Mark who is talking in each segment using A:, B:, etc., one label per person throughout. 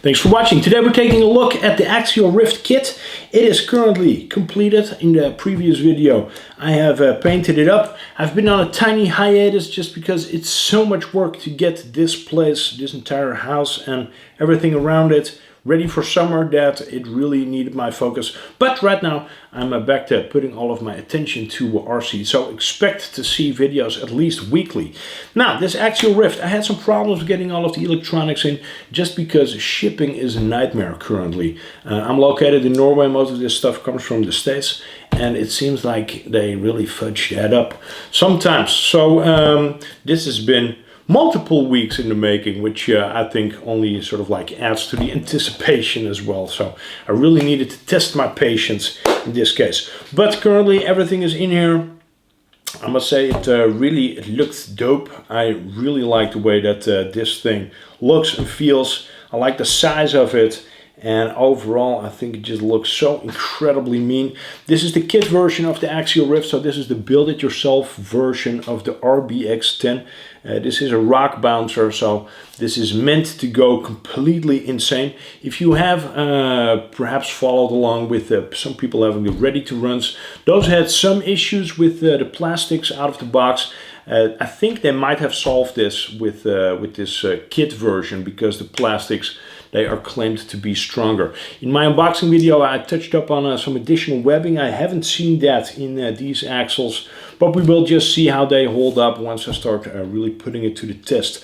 A: Thanks for watching. Today we're taking a look at the Axial RYFT kit. It is currently completed. In the previous video I have painted it up. I've been on a tiny hiatus just because it's so much work to get this place, this entire house and everything around it ready for summer that it really needed my focus. But right now I'm back to putting all of my attention to RC, so expect to see videos at least weekly. Now this Axial RYFT, I had some problems getting all of the electronics in just because shipping is a nightmare currently. I'm located in Norway, most of this stuff comes from the States, and it seems like they really fudge that up sometimes. So this has been multiple weeks in the making, which I think only sort of like adds to the anticipation as well. So I really needed to test my patience in this case. But currently everything is in here. I must say it looks dope. I really like the way that this thing looks and feels. I like the size of it. And overall, I think it just looks so incredibly mean. This is the kit version of the Axial RYFT, so this is the build-it-yourself version of the RBX10. This is a rock bouncer, so this is meant to go completely insane. If you have perhaps followed along with some people having the ready-to-runs, those had some issues with the plastics out of the box. I think they might have solved this with this kit version because the plastics, they are claimed to be stronger. In my unboxing video I touched up on some additional webbing. I haven't seen that in these axles, but we will just see how they hold up once I start really putting it to the test.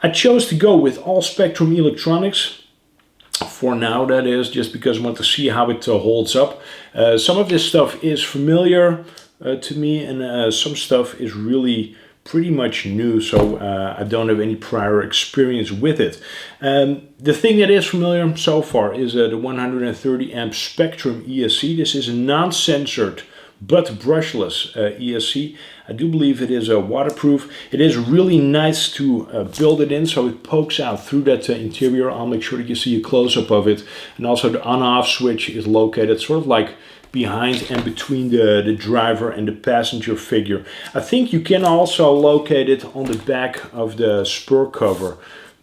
A: I chose to go with all Spectrum electronics for now, that is, just because I want to see how it holds up. Some of this stuff is familiar to me, and some stuff is really pretty much new, so I don't have any prior experience with it. The thing that is familiar so far is the 130 amp Spectrum ESC. This is a non-censored but brushless ESC. I do believe it is waterproof. It is really nice to build it in, so it pokes out through that interior. I'll make sure that you see a close-up of it. And also the on-off switch is located sort of like behind and between the driver and the passenger figure. I think you can also locate it on the back of the spur cover,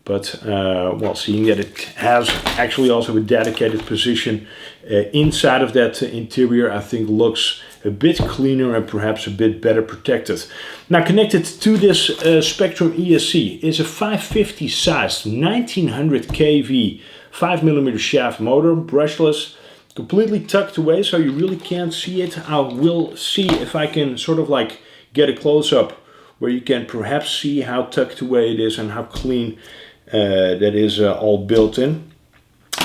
A: but well, seeing that it has actually also a dedicated position inside of that interior, I think looks a bit cleaner and perhaps a bit better protected. Now connected to this Spectrum ESC is a 550 sized 1900 kV 5mm shaft motor, brushless, completely tucked away, so you really can't see it. I will see if I can sort of like get a close-up where you can perhaps see how tucked away it is and how clean that is all built in.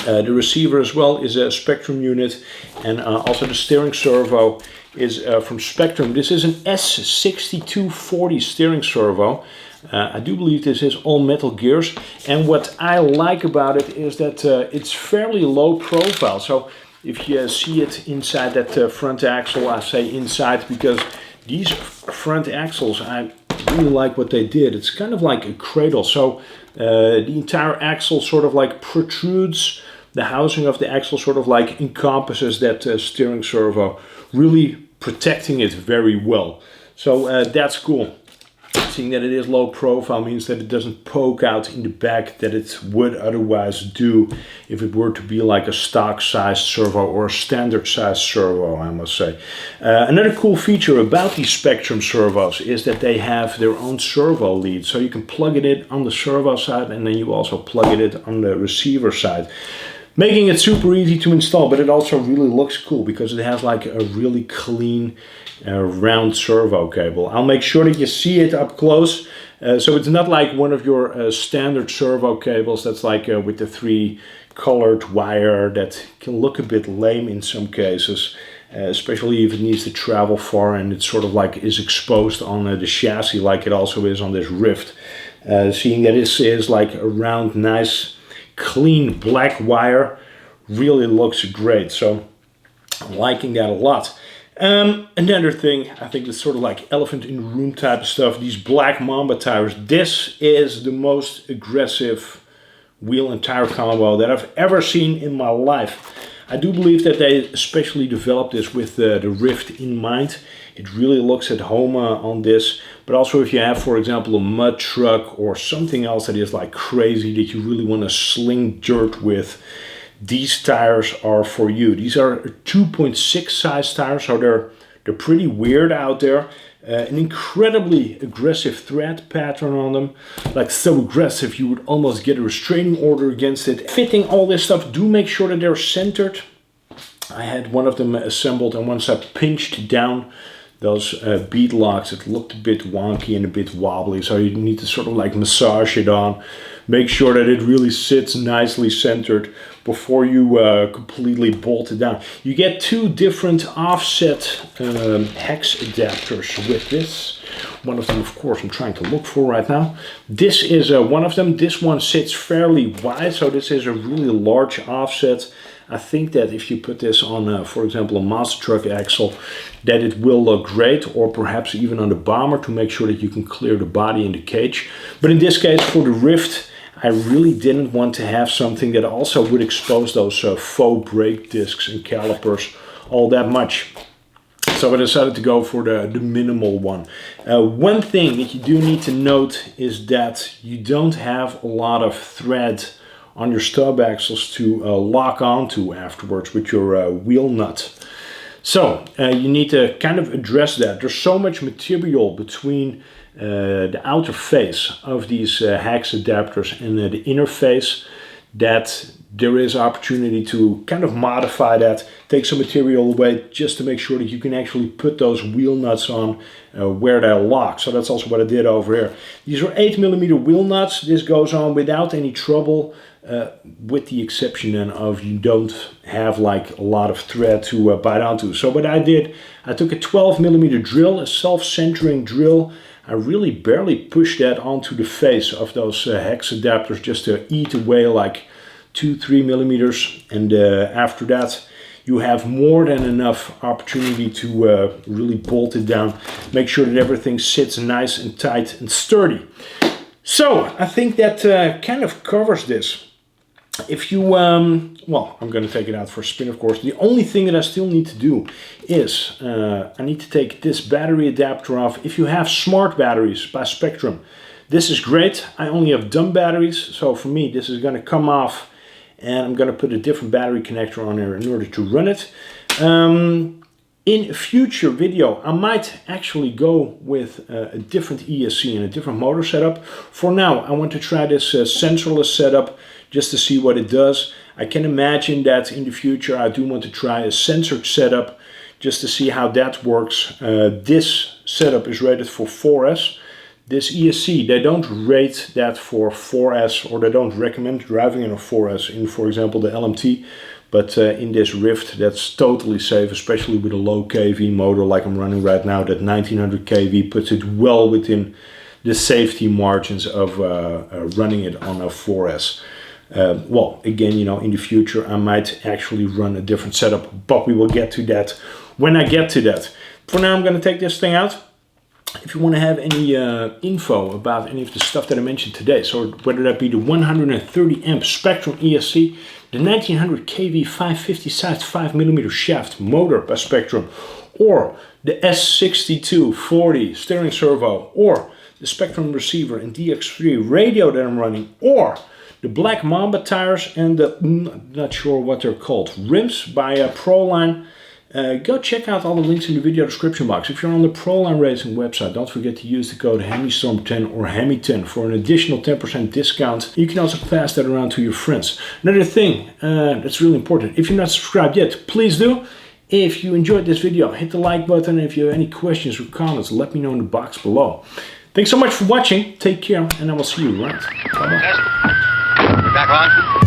A: The receiver as well is a Spectrum unit, and also the steering servo is from Spectrum. This is an S6240 steering servo. I do believe this is all metal gears, and what I like about it is that it's fairly low profile. So if you see it inside that front axle, I say inside because these front axles, I really like what they did. It's kind of like a cradle, so the entire axle sort of like protrudes. The housing of the axle sort of like encompasses that steering servo, really protecting it very well. So that's cool. Seeing that it is low profile means that it doesn't poke out in the back that it would otherwise do if it were to be like a stock sized servo or a standard sized servo, I must say. Another cool feature about these Spectrum servos is that they have their own servo lead, so you can plug it in on the servo side and then you also plug it in on the receiver side, making it super easy to install. But it also really looks cool because it has like a really clean round servo cable. I'll make sure that you see it up close. So it's not like one of your standard servo cables that's like with the 3 colored wire that can look a bit lame in some cases, especially if it needs to travel far and it sort of like is exposed on the chassis like it also is on this RYFT. Seeing that this is like a round, nice, clean black wire, really looks great. So I'm liking that a lot. Another thing, I think it's sort of like elephant in the room type of stuff, these black Mamba tires. This is the most aggressive wheel and tire combo that I've ever seen in my life. I do believe that they especially developed this with the RYFT in mind. It really looks at home on this, but also if you have, for example, a mud truck or something else that is like crazy that you really want to sling dirt with, these tires are for you. These are 2.6 size tires, so they're pretty weird out there. An incredibly aggressive thread pattern on them, like so aggressive you would almost get a restraining order against it. Fitting all this stuff, do make sure that they're centered. I had one of them assembled, and once I pinched down those bead locks, it looked a bit wonky and a bit wobbly, so you need to sort of like massage it on, make sure that it really sits nicely centered before you completely bolt it down. You get two different offset hex adapters with this. One of them, of course, I'm trying to look for right now. This is one of them. This one sits fairly wide, so this is a really large offset. I think that if you put this on, for example, a monster truck axle, that it will look great, or perhaps even on the bomber to make sure that you can clear the body and the cage. But in this case, for the RYFT, I really didn't want to have something that also would expose those faux brake discs and calipers all that much. So I decided to go for the minimal one. One thing that you do need to note is that you don't have a lot of thread on your stub axles to lock onto afterwards with your wheel nut. So you need to kind of address that. There's so much material between the outer face of these hex adapters and the inner face that there is opportunity to kind of modify that, take some material away just to make sure that you can actually put those wheel nuts on where they lock. So that's also what I did over here. These are 8mm wheel nuts. This goes on without any trouble, with the exception then of you don't have like a lot of thread to bite onto. So what I did, I took a 12mm drill, a self-centering drill. I really barely pushed that onto the face of those hex adapters just to eat away like 2-3 millimeters, and after that you have more than enough opportunity to really bolt it down, make sure that everything sits nice and tight and sturdy. So I think that kind of covers this. If you, well, I'm going to take it out for a spin, of course. The only thing that I still need to do is I need to take this battery adapter off. If you have smart batteries by Spectrum, this is great. I only have dumb batteries, so for me this is going to come off, and I'm going to put a different battery connector on there in order to run it. In a future video, I might actually go with a different ESC and a different motor setup. For now, I want to try this sensorless setup just to see what it does. I can imagine that in the future I do want to try a sensored setup just to see how that works. This setup is rated for 4S. This ESC, they don't rate that for 4S, or they don't recommend driving in a 4S in, for example, the LMT. But in this RYFT, that's totally safe, especially with a low kV motor like I'm running right now. That 1900 kV puts it well within the safety margins of running it on a 4S. Well, again, you know, in the future I might actually run a different setup, but we will get to that when I get to that. For now, I'm going to take this thing out. If you want to have any info about any of the stuff that I mentioned today, so whether that be the 130 amp Spectrum ESC, the 1900 kV 550 sized 5mm shaft motor by Spectrum, or the S6240 steering servo, or the Spectrum receiver and DX3 radio that I'm running, or the Black Mamba tires and the, not sure what they're called, rims by Proline. Go check out all the links in the video description box. If you're on the Proline Racing website, don't forget to use the code HemiStorm10 or Hemi10 for an additional 10% discount. You can also pass that around to your friends. Another thing that's really important, if you're not subscribed yet, please do. If you enjoyed this video, hit the like button. If you have any questions or comments, let me know in the box below. Thanks so much for watching. Take care, and I will see you around. Bye-bye.
B: Back on.